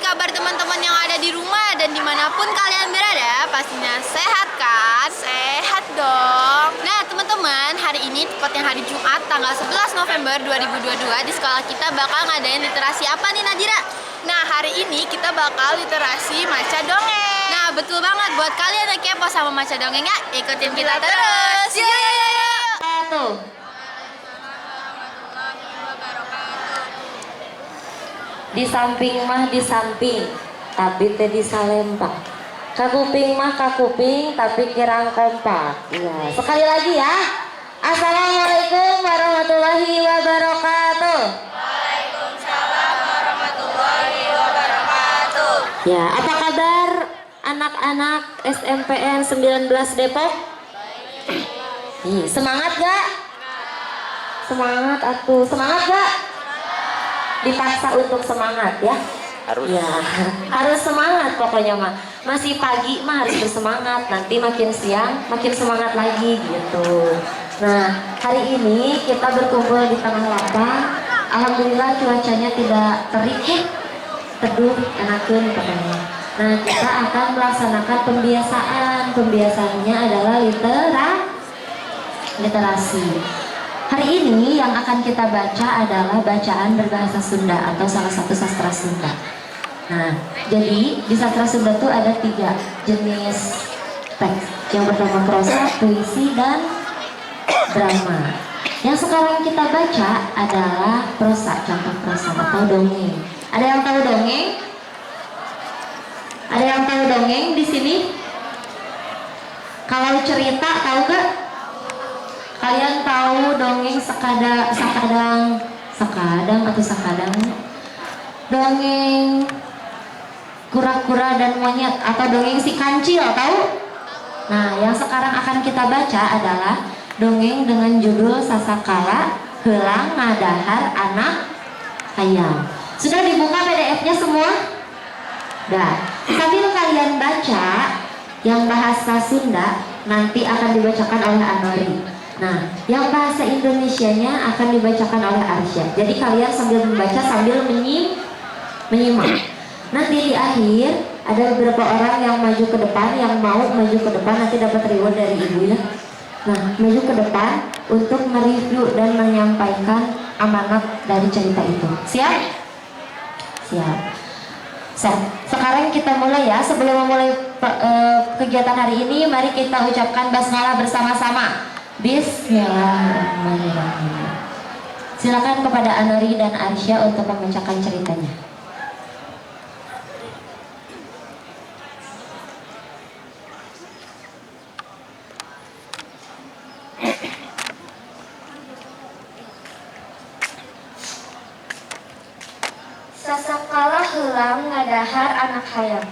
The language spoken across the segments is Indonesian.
kabar teman-teman yang ada di rumah dan dimanapun kalian berada? Pastinya sehat kan? Sehat dong. Nah teman-teman, hari ini tepatnya hari Jumat tanggal 11 November 2022 di sekolah kita bakal ngadain literasi apa nih Nadira? Nah hari ini kita bakal literasi Maca Dongeng. Nah betul banget, buat kalian yang kepo sama Maca Dongengnya, ikutin kita terus. Yuk. Di samping mah di samping, tapi teh di Salemba. Kakuping mah kakuping, tapi kirang kompak. Ya, sekali lagi ya. Assalamualaikum warahmatullahi wabarakatuh. Waalaikumsalam warahmatullahi wabarakatuh. Ya, apa kabar anak-anak SMPN 19 Depok? Semangat gak? Semangat atuh, semangat gak? Dipaksa untuk semangat ya, harus ya harus semangat pokoknya mah. Masih pagi mah harus bersemangat, nanti makin siang makin semangat lagi gitu. Nah hari ini kita berkumpul di tengah lapang. Alhamdulillah cuacanya tidak terik ya, teduh enakeun pokoknya. Nah kita akan melaksanakan pembiasaannya adalah literasi. Hari ini yang akan kita baca adalah bacaan berbahasa Sunda atau salah satu sastra Sunda. Nah, jadi di sastra Sunda itu ada 3 jenis teks. Yang pertama prosa, puisi, dan drama. Yang sekarang kita baca adalah prosa, contoh prosa atau dongeng. Ada yang tahu dongeng? Ada yang tahu dongeng di sini? Kalau cerita tahu gak? Kalian tahu dongeng sakadang atau sakadang? Dongeng kura-kura dan monyet atau dongeng si kancil, tahu? Nah, yang sekarang akan kita baca adalah dongeng dengan judul Sasakala Heulang Ngadahar Anak Hayam. Sudah dibuka PDF-nya semua? Dah. Sambil kalian baca yang bahasa Sunda nanti akan dibacakan oleh Anori. Nah, yang bahasa Indonesianya akan dibacakan oleh Arsya. Jadi kalian sambil membaca sambil menyimak. Nanti di akhir ada beberapa orang yang maju ke depan, yang mau maju ke depan nanti dapat reward dari ibu ya. Nah, maju ke depan untuk mereview dan menyampaikan amanat dari cerita itu. Siap? Siap. Sekarang kita mulai ya. Sebelum memulai kegiatan hari ini, mari kita ucapkan basmalah bersama-sama. Bismillahirrahmanirrahim. Silakan kepada Anori dan Arsya untuk membacakan ceritanya. Sasakala heulang ngadahar anak hayam.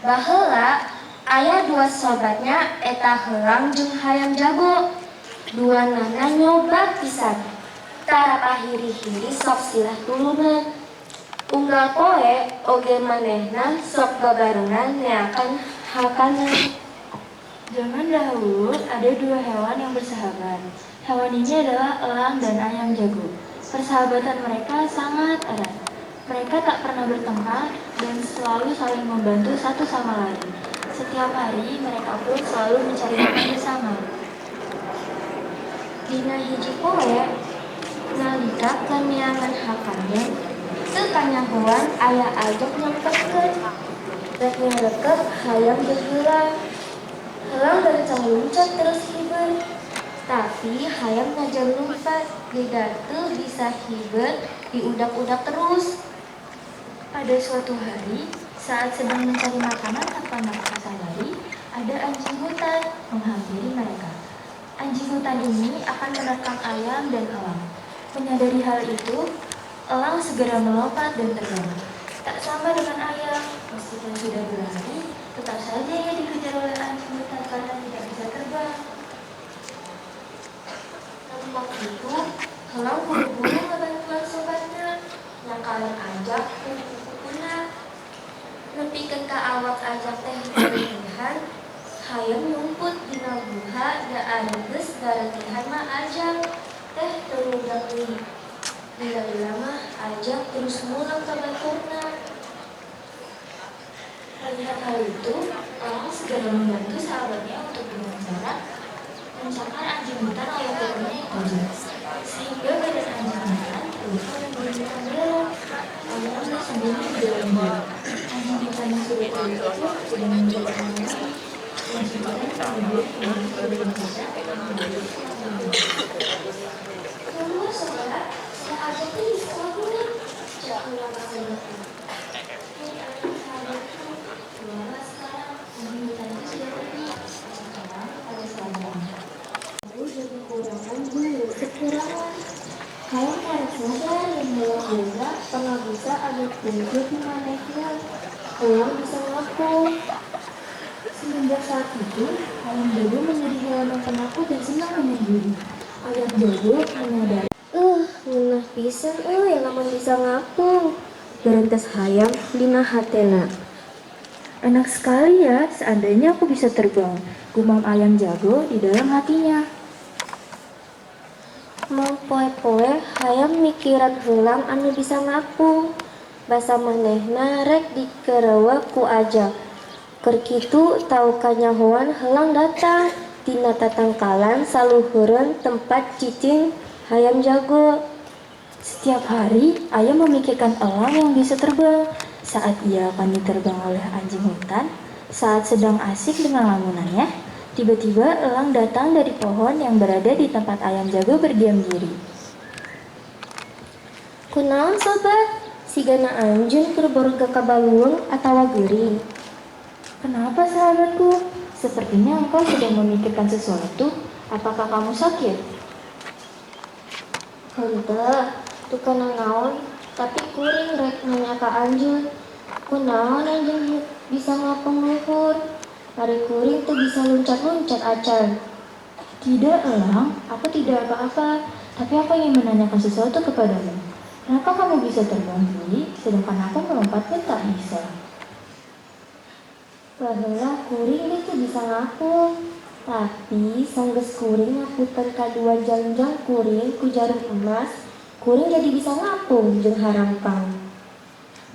Baheula aya 2 sobatnya eta heulang jeung hayam jago. Duanana nyoba pisan. Tara pahiri-hiri sok silah tulunan. Unggal poe oge manehna sok babarengan neakan hakana. Zaman dahulu ada 2 hewan yang bersahabat. Hewan ini adalah elang dan ayam jago. Persahabatan mereka sangat erat. Mereka tak pernah bertengkar dan selalu saling membantu satu sama lain. Setiap hari mereka pun selalu mencari makan bersama. Dina hiji poe nalika kamiangan hakannya teu kanyahoan aya ajak nyamperkeun. Rek ngareukeut hayam jeung heulang. Heulang gencang luncat terus hibeun. Tapi hayam ngajak lompat, lidah teu bisa hibeun diudak-udak terus. Pada suatu hari, saat sedang mencari makanan tanpa mereka sadari, ada anjing hutan menghampiri mereka. Anjing hutan ini akan menerkam ayam dan elang. Menyadari hal itu, elang segera melompat dan terbang. Tak sama dengan ayam, meskipun sudah berlari, tetap saja ia dikejar oleh anjing hutan karena tidak bisa terbang. Lalu waktu itu, elang buru-buru ngebantuan sobatnya, nyakalan ajak dan kuku-kukunya. Nepikeun ka awak ajak teh heureun hayam nyumput dina buha da aregeus garetihan mah ajak teh teu deui. Lila mah ajak terus mulang ka baturna. Melihat hal itu, orang segera membantu sahabatnya untuk dengan cara mencakar anjing hutan oleh jarinya yang tajam, sehingga badan anjing hutan terluka dan berlumuran darah. Ayam bersembunyi di dalam gua. Anjing hutan yang sudah terluka pun sudah menjadi anak. Anjing hutan kemudian menjadi bisa Kamu saudara, yang ada di sekolahnya. Jangan lama-lama. Hei anak sahabatku, keluarlah sekarang. anjing hutan itu sudah pergi. Sekarang ada selanjutnya. Lalu jadi kurangan dulu kekurangan. Kalian harus sadar yang dalam juga pernah bisa ada tunjuk di manehnya. Kalian bisa ngaku. Semenjak saat itu, ayam jago menjadi hewan yang penakut dan senang menyendiri. Ayam jago menyadari Ngenah pisan yang lamun bisa ngaku. Berentes hayam dina hatena. enak sekali ya, seandainya aku bisa terbang, gumam ayam jago di dalam hatinya. Mau poe-poe hayam mikiran heula anu bisa ngaku. Basa manehna rek dikerewe ku aja. Keur kitu tau kanyahoan helang datang tina tatangkalan saluhureun tempat cicing hayam jago. Setiap hari, ayam memikirkan elang yang bisa terbang. Saat ia akan diterbang oleh anjing hutan, saat sedang asik dengan lamunannya, tiba-tiba elang datang dari pohon yang berada di tempat ayam jago berdiam diri. Kunaon sobat? Sigana anjeun keur boruga ka baluung atawa geuring? Kenapa sahabatku? Sepertinya engkau sedang memikirkan sesuatu. Apakah kamu sakit? Henteu, tu kana naon, tapi kuring rek nanya ka anjeun. Kunaon anjeun bisa ngapung luhur? Ari kuring teu bisa loncat-loncat acan. Tidak, elang. Aku tidak apa-apa. Tapi aku ingin menanyakan sesuatu kepadamu. Kenapa kamu bisa terbang tinggi, sedangkan aku melompat pun tak bisa? Baheula kuring itu bisa ngapung. Tapi sanggeus kuring ngaputen kadua jangjang kuring ku jarum emas, kuring jadi bisa ngapung jeung harampang.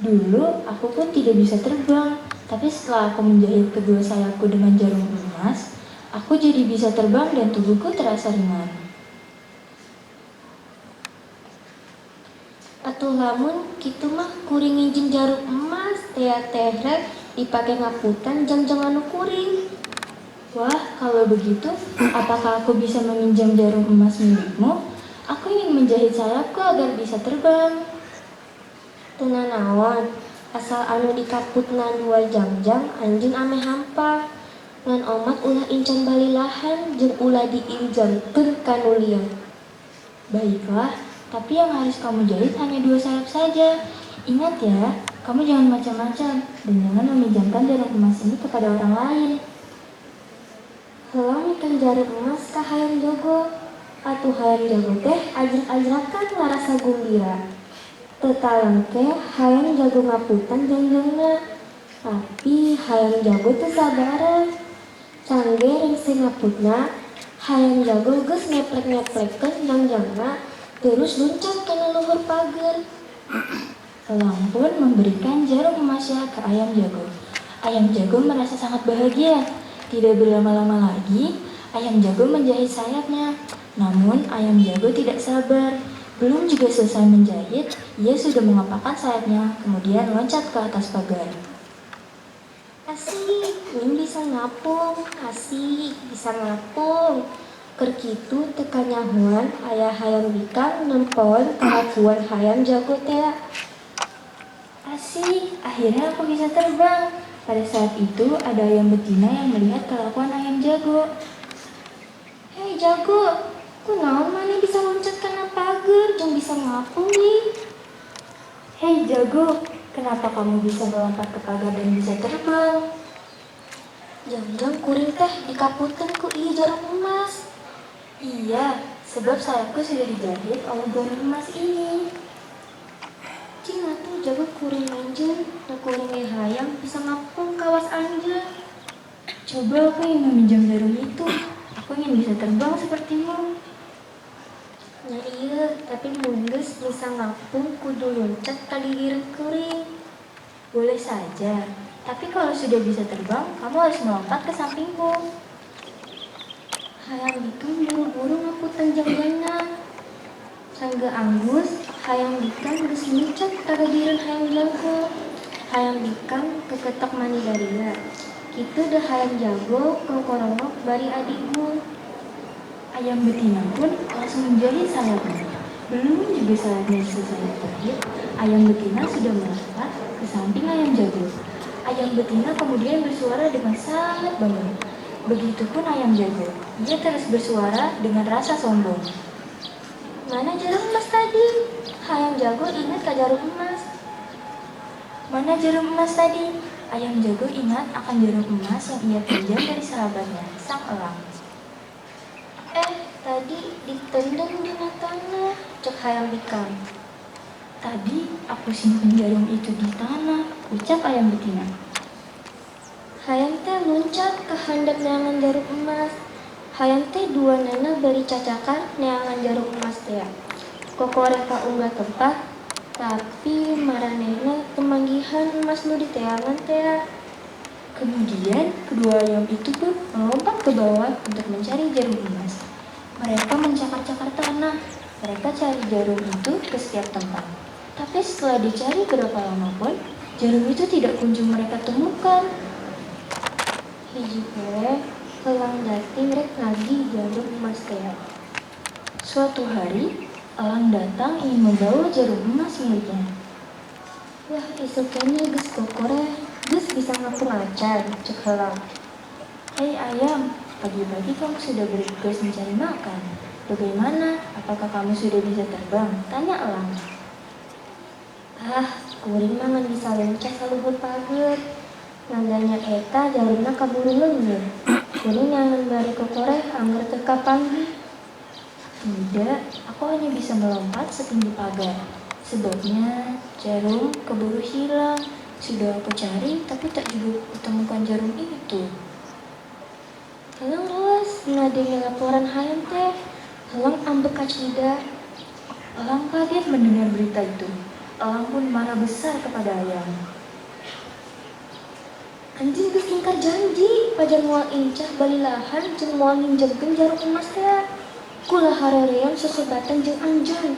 Dulu, aku pun tidak bisa terbang. Tapi setelah aku menjahit kedua sayapku dengan jarum emas, aku jadi bisa terbang dan tubuhku terasa ringan. Atuh lamun kitu mah kuring ngijing jarum emas teh rek dipake ngaputan jangjang anu kuring. Wah, kalau begitu, apakah aku bisa meminjam jarum emas milikmu? Aku ingin menjahit sayapku agar bisa terbang. Teu nanaon, asal anu dikaputna dua jangjang anjeun ame hampa. Ngan omat ulah incan balilahan jeung ulah diiljamkeun ka nu lieu. Baiklah, tapi yang harus kamu jahit hanya dua sayap saja. Ingat ya, kamu jangan macam-macam dan jangan meminjamkan jarum emas ini kepada orang lain. Heula mikeun jarum emas ka hayam jago. Atuh hayam jago teh ajrak-ajrakan ngarasa gumbira. Teu talengke hayam jago ngaputan jangjangna. Tapi hayam jago teu sabaran. Cangge rengse ngaputna, hayam jago geus ngeplek-ngeplekeun jangjangna terus loncat kana luhur pager. Elang pun memberikan jarum emasnya ke ayam jago. Ayam jago merasa sangat bahagia. Tidak berlama-lama lagi, ayam jago menjahit sayapnya. Namun, ayam jago tidak sabar. Belum juga selesai menjahit, ia sudah mengepakkan sayapnya, kemudian loncat ke atas pagar. Asik, min bisa ngapung. Asik, bisa ngapung. Keur kitu teu kanyahoan aya hayam bikang nempon kalakuan hayam jago teh. Asik, akhirnya aku bisa terbang. Pada saat itu, ada ayam betina yang melihat kelakuan ayam jago. Hei jago, kunaon maneh bisa loncat kana pager jeung bisa ngapung nih? Hei jago, kenapa kamu bisa melompat ke pagar dan bisa terbang? Jangjang kuring teh dikaputeun ku ieu jarum emas. Iya, sebab sayapku sudah dijahit oleh jarum emas ini. Cing atuh jago kuring anjeun, nu kuring ge hayam bisa ngapung kawas anjeun. Coba aku ingin meminjam jarum itu. Aku ingin bisa terbang sepertimu. Nya ieu, tapi mun geus bisa ngapung kudu loncat ka didireun kuring. Boleh saja, Tapi kalau sudah bisa terbang, kamu harus melompat ke sampingku. Hayang bikang buru-buru ngaputan janggana. Sangga anggus, hayang bikang geus muncak tagadireun hayang jago. Hayang bikang keketok mani daria. Kitu dah hayang jago kokoronok bari adikmu. Ayam betina pun langsung menjadi sayapnya. Belum juga sayapnya selesai terbit, ayam betina sudah melompat ke samping ayam jago. Ayam betina kemudian bersuara dengan sangat bangga. Begitupun ayam jago. Dia terus bersuara dengan rasa sombong. Mana jarum emas tadi? Hayang jago ingat ka jarum emas. Mana jarum emas tadi? Ayam jago ingat akan jarum emas yang ia pinjam dari sahabatnya, sang elang. Tadi ditendang di tanah, cek hayang bikang. Tadi aku simpen jarum itu di tanah, ucap ayam betina. Hayang teh loncat ke handap neangan jarum emas. Hayang teh dua nana beli cacakan neangan jarum emas teh. Kokoreh ka unggah tempat, tapi maranehna temanggihan emas nu di teangan teh. Kemudian kedua ayam itu pun melompat ke bawah untuk mencari jarum emas. Mereka mencakar-cakar tanah. Mereka cari jarum itu ke setiap tempat. Tapi setelah dicari berapa lama pun, jarum itu tidak kunjung mereka temukan. Hiji teh helang dating rek lagi jarum emas teh. Suatu hari, elang datang ingin membawa jarum emas miliknya. Wah, isuknya geus kokoreh, geus bisa ngapung acan, cek helang. Hei ayam, pagi-pagi kamu sudah bertugas mencari makan. Bagaimana? Apakah kamu sudah bisa terbang? Tanya elang. Kuring mah ngan bisa lencah saluhur pageut. Nandanya eta jarumna kaburu leungeun. Kuring ngangen bari kokoreh angger teu kapanggih. Tidak, aku hanya bisa melompat setinggi pagar. Sebabnya jarum keburu hilang. Sudah aku cari, tapi tak juga kutemukan jarum itu. Helang rawas ngadenge laporan hayam teh. Helang ambek ka cida. Elang kaget mendengar berita itu. Elang pun marah besar kepada ayam. Anjing geus ingkar janji, pajar moal incah bali lahan jeung moal nginjemkeun jarum emas teh. Kula harerean sesebatan jeung anjeun.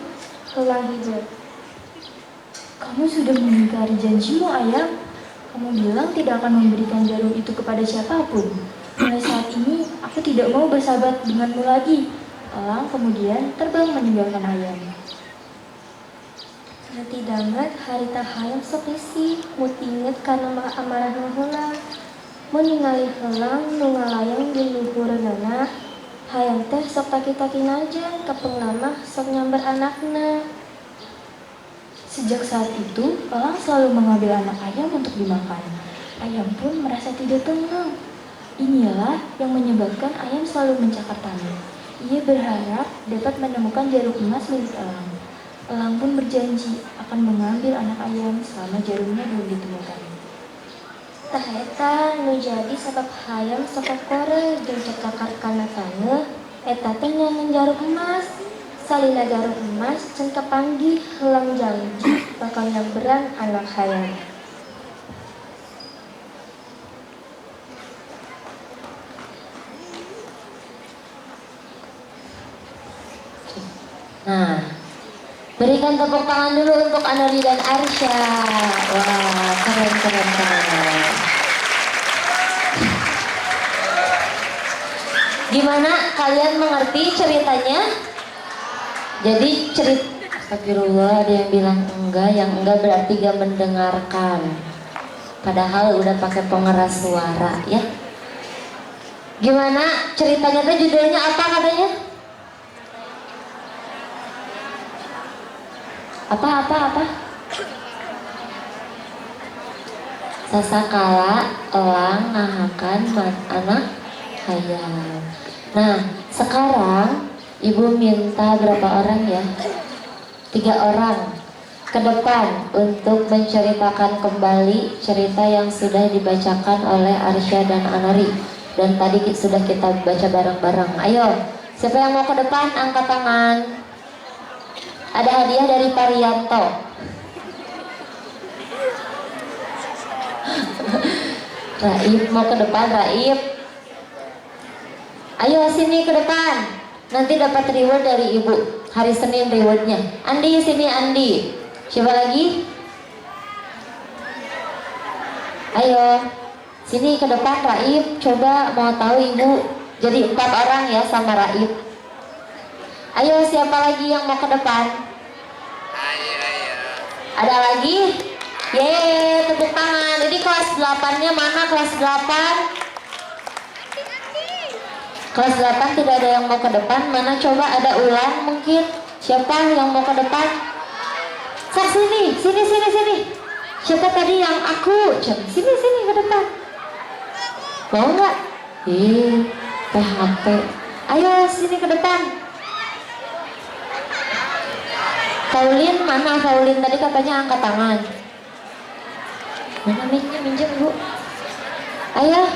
Helang hijau. Kamu sudah mengingkari janjimu, ayam. Kamu bilang tidak akan memberikan jarum itu kepada siapapun. Mulai saat ini, aku tidak mau bersahabat denganmu lagi. Elang kemudian terbang meninggalkan ayam. Nanti dangat harita hayam sepisi, mut inget karena amarah heula. Mun ningali helang nu ngalayang di luhureunana, hayam teh sok taki-taki najan kapeng mah sok nyamber anakna. Sejak saat itu, elang selalu mengambil anak ayam untuk dimakan. Ayam pun merasa tidak tenang. Inilah yang menyebabkan ayam selalu mencakar tanah. Ia berharap dapat menemukan jarum emas milik elang. Elang pun berjanji akan mengambil anak ayam selama jarumnya belum ditemukan. Tah eta nu jadi sabab hayam sakokore jeung cekakar kana taneuh, eta teh nyangan jarum emas. Salina jarum emas cenah kapanggih helang janji bakal nyamberan anak hayam. Nah, berikan tepuk tangan dulu untuk Anoli dan Arsya. Wah, keren. Gimana kalian mengerti ceritanya? Jadi astagfirullah, ada yang bilang enggak, yang enggak berarti gak mendengarkan. Padahal udah pakai pengeras suara ya. Gimana ceritanya tuh, judulnya apa katanya? Apa? Sasakala elang ngahakan anak hayam. Nah, sekarang Ibu minta berapa orang ya? 3 orang ke depan untuk menceritakan kembali cerita yang sudah dibacakan oleh Arsya dan Anori. Dan tadi sudah kita baca bareng-bareng. Ayo, siapa yang mau ke depan angkat tangan. Ada hadiah dari Parianto. Raib mau ke depan, Raib. Ayo sini ke depan. Nanti dapat reward dari ibu. Hari Senin rewardnya. Andi sini Andi. Siapa lagi? Ayo sini ke depan Raib. Coba mau tahu ibu. Jadi 4 orang ya sama Raib. Ayo siapa lagi yang mau ke depan? Ada lagi? Yeay, tepuk tangan. Jadi kelas 8-nya mana kelas 8? Kelas 8 tidak ada yang mau ke depan. Mana coba ada Ulan mungkin? Siapa yang mau ke depan? Sini. Siapa tadi yang aku? Sini ke depan. Mau nggak? PHP. Ayo sini ke depan. Paulin mana? Paulin tadi katanya angkat tangan. Mana mic-nya, minjem bu. Ayo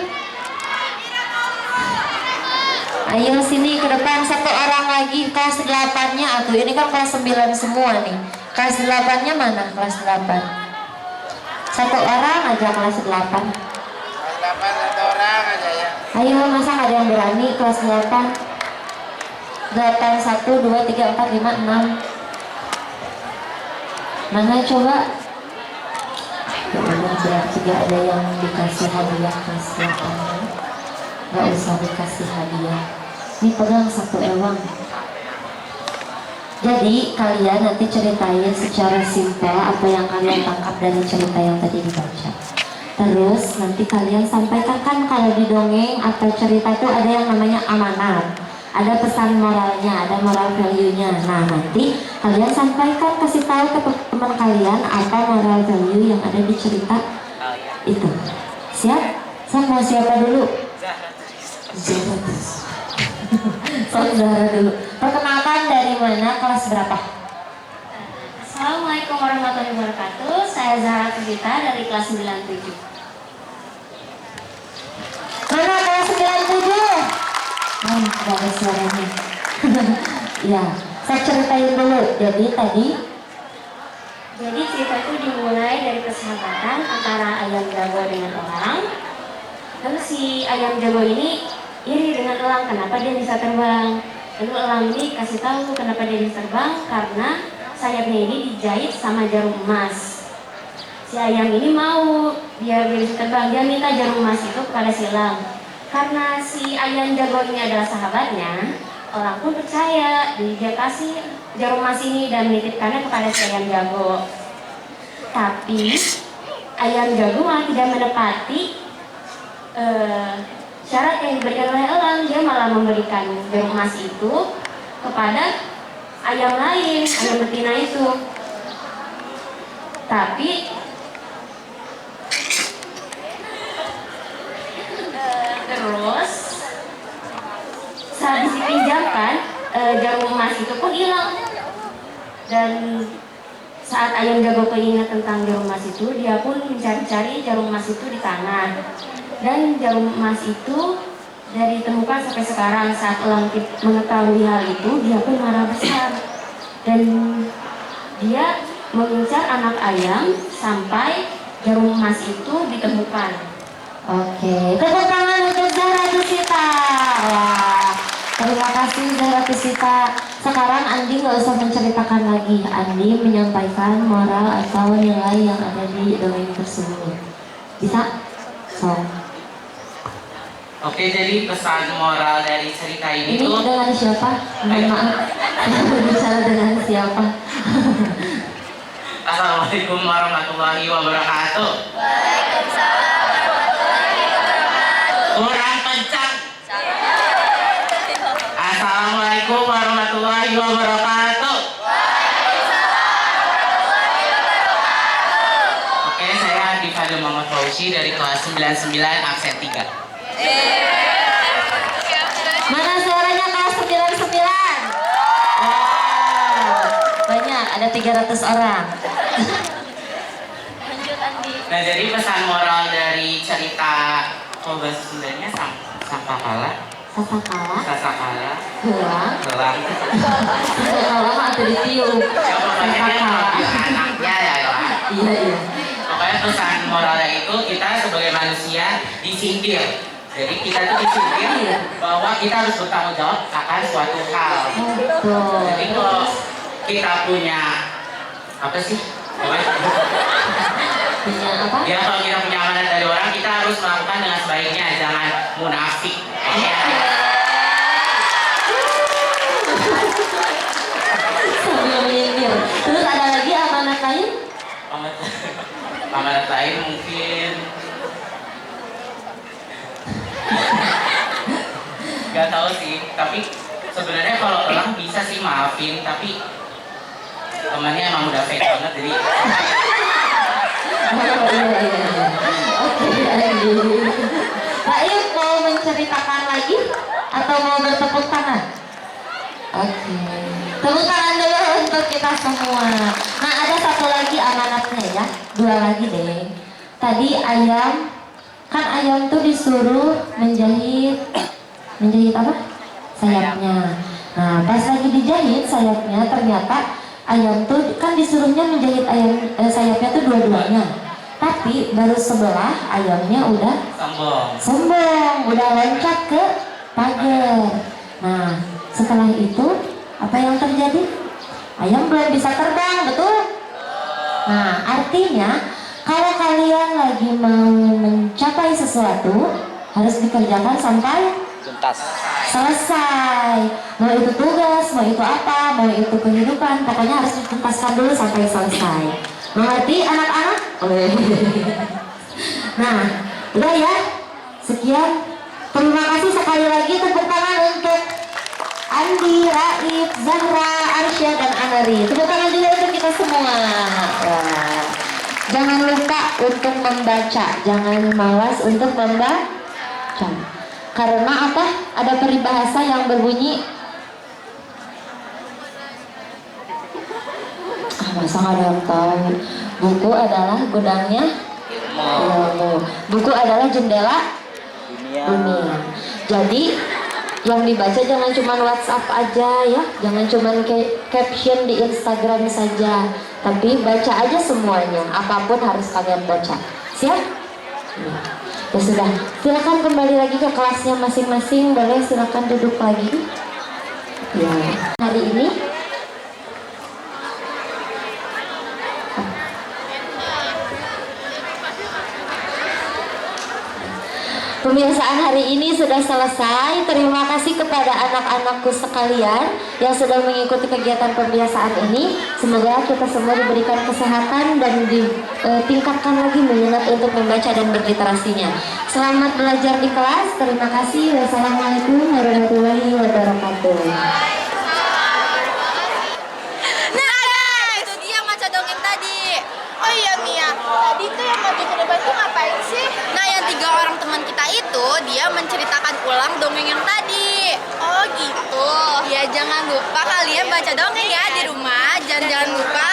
sini ke depan. 1 orang lagi kelas 8-nya atuh. Ini kan kelas 9 semua nih. Kelas 8-nya mana? Kelas 8. 1 orang aja kelas 8. Kelas 8 1 orang aja ya. Ayo masa nggak ada yang berani kelas 8? 8 1 2 3 4 5 6. Mana coba? Berarti gak ada yang dikasih hadiah kelas 8. Gak usah dikasih hadiah. Ini pegang 1 ewang. Jadi kalian nanti ceritain secara simpel apa yang kalian tangkap dari cerita yang tadi dibaca. Terus nanti kalian sampaikan, kan kalau di dongeng atau cerita itu ada yang namanya amanat, ada pesan moralnya, ada moral value-nya. Nah nanti kalian sampaikan, kasih tahu ke teman kalian apa moral value yang ada di cerita itu. Siap? Saya mau siapa dulu? Saudara dulu. Perkenalkan dari mana, kelas berapa? Assalamualaikum warahmatullahi wabarakatuh. Saya Zahra Tugita dari kelas 97. Mana kelas 97? Gak ada suaranya. Ya, saya ceritain dulu. Jadi cerita itu dimulai dari persahabatan antara ayam jago dengan elang. Lalu si ayam jago ini iri dengan elang, kenapa dia bisa terbang. Lalu elang ini kasih tahu kenapa dia bisa terbang, karena sayapnya ini dijahit sama jarum emas. Si ayam ini mau biar dia bisa terbang, dia minta jarum emas itu kepada si elang. Karena si ayam jago ini adalah sahabatnya, elang pun percaya. Dia kasih jarum emas ini dan menitipkannya kepada si ayam jago. Tapi ayam jago malah tidak menepati syarat yang diberikan oleh elang. Dia malah memberikan jarum emas itu kepada ayam lain, ayam betina itu. Tapi terus saat dipinjamkan jarum emas itu pun hilang. Dan saat ayam jago keinget tentang jarum emas itu, dia pun mencari-cari jarum emas itu di tangan. Dan jarum emas itu dari ditemukan sampai sekarang. Saat elang mengetahui hal itu, dia pun marah besar. Dan dia mengincar anak ayam sampai jarum emas itu ditemukan. Oke, tepuk tangan untuk Zahra Tusita. Wah, terima kasih Zahra Tusita. Sekarang Andi nggak usah menceritakan lagi. Andi menyampaikan moral atau nilai yang ada di dongeng tersebut. Bisa? Oke, jadi pesan moral dari cerita ini Ini tuh dengan siapa? Mohon maaf, saya berbicara dengan siapa? Assalamualaikum warahmatullahi wabarakatuh. Waalaikumsalam warahmatullahi wabarakatuh. Kurang kencang. Assalamualaikum warahmatullahi wabarakatuh. Oke, saya Adi Fadil Muhammad Fauzi dari kelas 99 absen 3. Mana suaranya kelas 99? Wow, banyak, ada 300 orang. Lanjut Andi. Nah, jadi pesan moral dari cerita bahasa Sundanya Sangkakala, Gelang, gelang. Sangkakala mah ada di tiung. Siapa Sangkakala. anaknya ya. Iya. Pokoknya Pokoknya pesan moralnya itu kita sebagai manusia disindir. Jadi kita tuh disindir bahwa kita harus bertanggung jawab akan suatu hal. Jadi kalau kita punya apa sih? Punya apa? Ya kalau kita punya amanat dari orang, kita harus melakukan dengan sebaiknya, jangan munafik. Ya. Sambil menyindir. Terus ada lagi amanat lain? Amanat lain mungkin nggak tahu sih, tapi sebenarnya kalau orang bisa sih maafin, tapi temannya emang udah fake banget jadi. Oh, iya. Oke, lanjut. Baik, mau menceritakan lagi atau mau bertepuk tangan? Oke, tepuk tangan dulu untuk kita semua. Nah, ada satu lagi amanatnya ya, dua lagi deh. Tadi ayam, kan ayam tuh disuruh menjahit apa? Sayapnya. Nah, pas lagi dijahit sayapnya, ternyata ayam tuh kan disuruhnya menjahit sayapnya tuh dua-duanya. Tapi baru sebelah ayamnya udah sombong, udah loncat ke pagar. Nah, setelah itu apa yang terjadi? Ayam belum bisa terbang, betul? Nah, artinya kalau kalian lagi mau mencapai sesuatu harus dikerjakan sampai tuntas. selesai. Mau itu tugas, mau itu apa, mau itu kehidupan, pokoknya harus dituntaskan dulu sampai selesai. Mengerti anak-anak? Nah, udah ya. Sekian. Terima kasih sekali lagi, tepuk tangan untuk Andi, Raif, Zahra, Arsya, dan Anari. Tepuk tangan juga untuk kita semua. Wah. Jangan lupa untuk membaca, jangan malas untuk membaca. Karena apa? Ada peribahasa yang berbunyi, masa nggak ada yang tahu? Buku adalah gudangnya ilmu. Buku adalah jendela dunia. Jadi yang dibaca jangan cuma WhatsApp aja ya, jangan cuma caption di Instagram saja, tapi baca aja semuanya. Apapun harus kalian baca. Siap? Ya sudah, silakan kembali lagi ke kelasnya masing-masing. Boleh silakan duduk lagi. Ya, hari ini pembiasaan hari ini sudah selesai. Terima kasih kepada anak-anakku sekalian yang sudah mengikuti kegiatan pembiasaan ini. Semoga kita semua diberikan kesehatan dan ditingkatkan lagi minat untuk membaca dan berliterasinya. Selamat belajar di kelas. Terima kasih. Wassalamualaikum warahmatullahi wabarakatuh. Nah guys, itu dia Maca Dongeng tadi. Oh iya Mia, tadi tuh yang maju ke depan tuh ngapain sih? Nah yang 3 orang teman kita itu, dia menceritakan ulang dongeng yang tadi. Oh gitu. Ya jangan lupa kalian baca dongeng ya di rumah. Jangan lupa